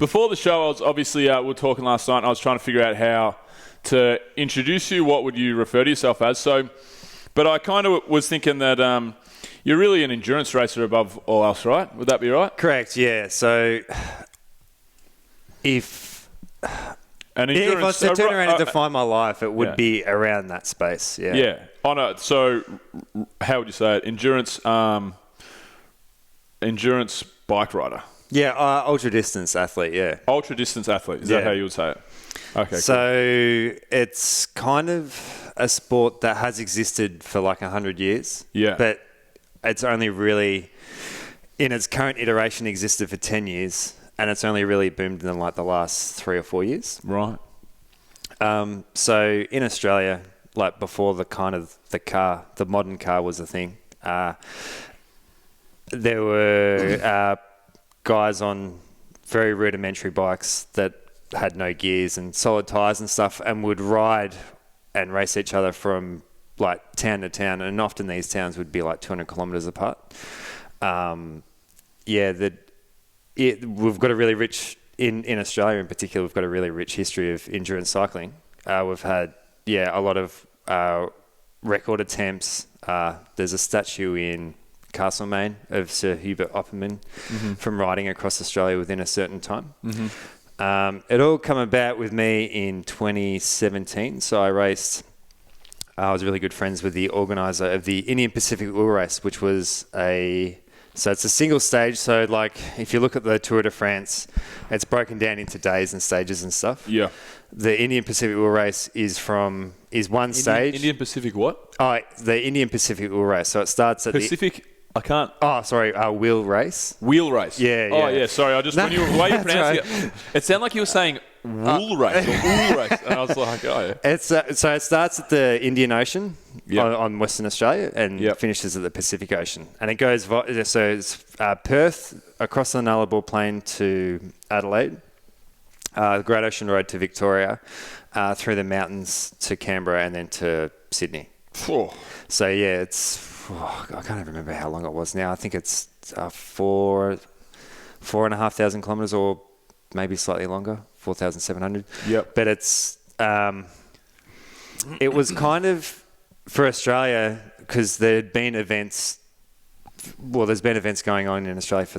Before the show, I was obviously, we were talking last night, and I was trying to figure out how to introduce you. What would you refer to yourself as? So, but I kind of was thinking that you're really an endurance racer above all else, right? Would that be right? Correct, yeah. So if I was to turn around and define my life, it would be around that space, yeah. Yeah. So how would you say it? Endurance bike rider. Yeah, ultra-distance athlete, yeah. Ultra-distance athlete. Is that how you would say it? Okay, so it's kind of a sport that has existed for like 100 years. Yeah. But it's only really, in its current iteration, existed for 10 years. And it's only really boomed in like the last 3 or 4 years. Right. So in Australia, like before the modern car was a thing, there were guys on very rudimentary bikes that had no gears and solid tyres and stuff, and would ride and race each other from like town to town, and often these towns would be like 200 kilometres apart. We've got a really rich, in Australia in particular, we've got a really rich history of endurance cycling. We've had a lot of record attempts. There's a statue in Castlemaine of Sir Hubert Opperman from riding across Australia within a certain time. It all come about with me in 2017. So I was really good friends with the organiser of the Indian Pacific Wheel Race, which was so it's a single stage. So like if you look at the Tour de France, it's broken down into days and stages and stuff. Yeah. The Indian Pacific Wheel Race is one stage. Indian Pacific what? Oh, the Indian Pacific Wheel Race. So it starts at Pacific. I can't. Oh, sorry. Wheel race. Wheel race. Yeah. Oh, yeah. Sorry. The way you pronounced it, it sounded like you were saying wool race or wool race, and I was like, oh yeah. It's so it starts at the Indian Ocean on Western Australia and finishes at the Pacific Ocean, and it goes so it's Perth across the Nullarbor Plain to Adelaide, the Great Ocean Road to Victoria, through the mountains to Canberra, and then to Sydney. Oh. So yeah, I can't even remember how long it was now. I think it's 4,500 kilometres, or maybe slightly longer, 4,700. Yep. But it's it was kind of for Australia, because there'd been events. Well, there's been events going on in Australia for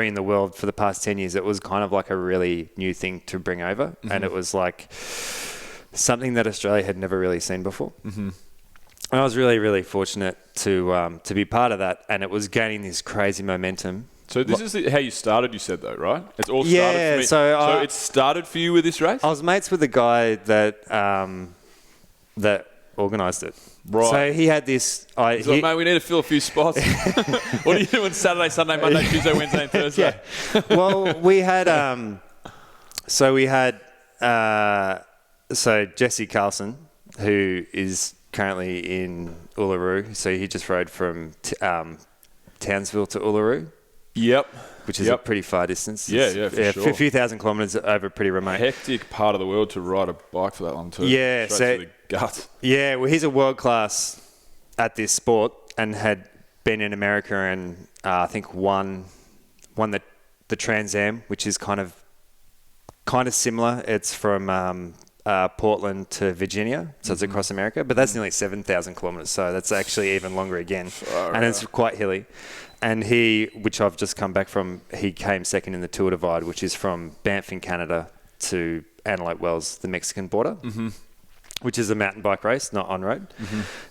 in the world for the past 10 years. It was kind of like a really new thing to bring over, and it was like something that Australia had never really seen before. And I was really, really fortunate to be part of that, and it was gaining this crazy momentum. So this is how you started, you said, though, right? It's all started for me. So it started for you with this race? I was mates with the guy that organised it. Right. So he had this... mate, we need to fill a few spots. What are you doing Saturday, Sunday, Monday, Tuesday, Wednesday and Thursday? Yeah. Well, we had... So Jesse Carlson, who is currently in Uluru. So he just rode from Townsville to Uluru. Yep. Which is a pretty far distance. Yeah, for sure. A few thousand kilometres over pretty remote. Hectic part of the world to ride a bike for that long too. Yeah. Straight to the gut. Yeah, well, he's a world class at this sport and had been in America and I think won the Trans Am, which is kind of similar. It's from Portland to Virginia, so it's across America, but that's nearly 7,000 kilometres, so that's actually even longer again, and it's quite hilly. And which I've just come back from, he came second in the Tour Divide, which is from Banff in Canada to Antelope Wells, the Mexican border, which is a mountain bike race, not on-road.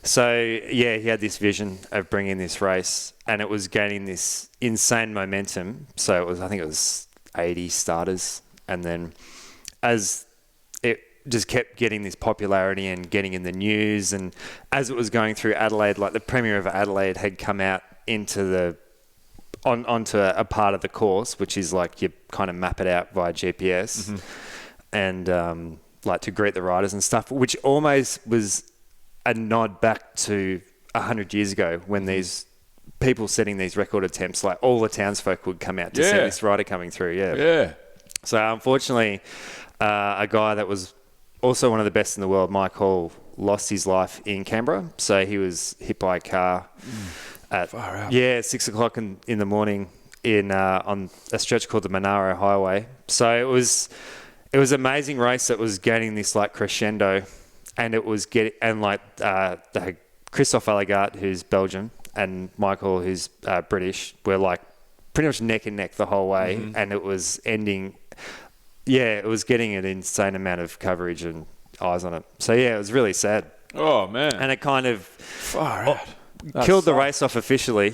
So, yeah, he had this vision of bringing this race, and it was gaining this insane momentum. So I think it was 80 starters, and then as it just kept getting this popularity and getting in the news, and as it was going through Adelaide, like the Premier of Adelaide had come out into onto a part of the course, which is like you kind of map it out via GPS, and like to greet the riders and stuff, which almost was a nod back to 100 years ago when these people setting these record attempts, like all the townsfolk would come out to see this rider coming through. Yeah. So unfortunately, a guy that was also one of the best in the world, Mike Hall, lost his life in Canberra. So he was hit by a car at 6 o'clock in the morning in on a stretch called the Monaro Highway. So it was an amazing race that was gaining this like crescendo, and it was the Christophe Allegaert, who's Belgian, and Michael, who's British, were like pretty much neck and neck the whole way, and it was ending. Yeah, it was getting an insane amount of coverage and eyes on it. So yeah, it was really sad. Oh man! And it kind of That killed the race off officially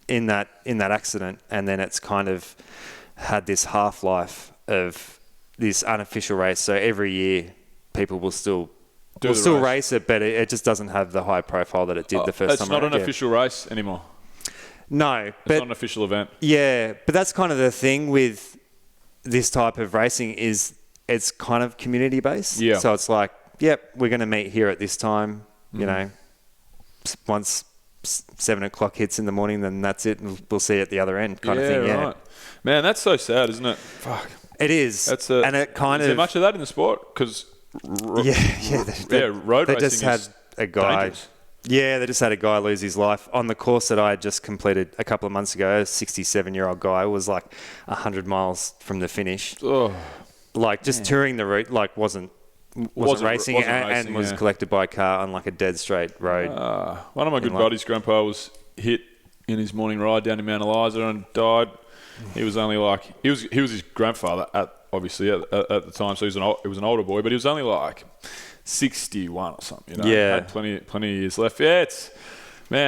in that accident, and then it's kind of had this half-life of this unofficial race. So every year, people will still race it, but it just doesn't have the high profile that it did the first time. It's not an official race anymore. No, it's not an official event. Yeah, but that's kind of the thing with this type of racing is it's kind of community based. Yeah. So it's like, yep, we're going to meet here at this time. You know, once 7 o'clock hits in the morning, then that's it, and we'll see you at the other end, kind of thing. Yeah, right. Man, that's so sad, isn't it? Fuck. It is. And it kind is there much of that in the sport? Because road they racing just had a guy. Dangerous. Yeah, they just had a guy lose his life on the course that I had just completed a couple of months ago. A 67-year-old guy was like 100 miles from the finish. Oh, like just touring the route, like wasn't racing and was collected by a car on like a dead straight road. One of my good buddies' grandpa was hit in his morning ride down in Mount Eliza and died. He was only like he was his grandfather at the time, so he was an older boy, but he was only like 61 or something. You know, had plenty of years left. Yeah,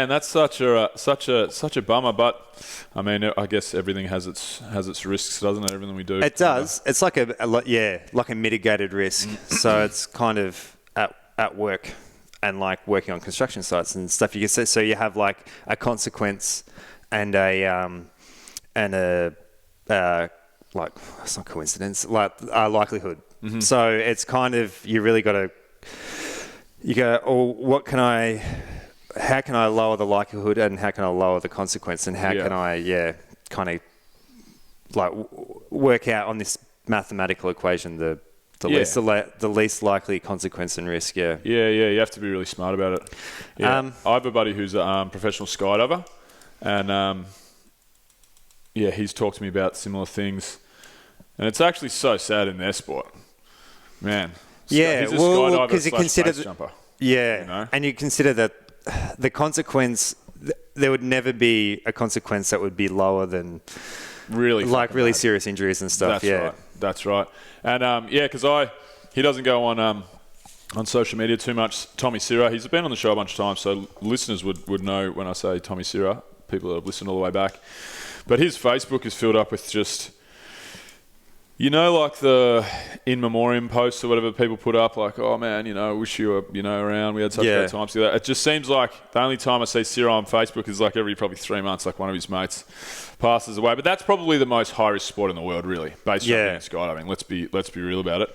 that's such a bummer. But I mean, I guess everything has its risks, doesn't it? Everything we do. It does. It's like a mitigated risk. So it's kind of at work and like working on construction sites and stuff. You can say so. You have like a consequence and a like it's not coincidence, like a likelihood. So it's kind of you really got to. You go, how can I lower the likelihood and how can I lower the consequence and how can I, kind of like work out on this mathematical equation the least likely consequence and risk. Yeah. You have to be really smart about it. Yeah. I have a buddy who's a professional skydiver, and he's talked to me about similar things, and it's actually so sad in their sport, man. Yeah, he's a skydiver because you consider jumper. Yeah, you know? And you consider that the consequence, there would never be a consequence that would be lower than really serious injuries and stuff. That's right. And because he doesn't go on social media too much. Tommy Sirra, he's been on the show a bunch of times, so listeners would know when I say Tommy Sirra, people that have listened all the way back. But his Facebook is filled up with just, like the in memoriam posts or whatever people put up, like, oh man, I wish you were, around. We had such great times together. It just seems like the only time I see Cyril on Facebook is like every probably 3 months, like one of his mates passes away. But that's probably the most high risk sport in the world, really, base jumping and skydiving. Let's be real about it.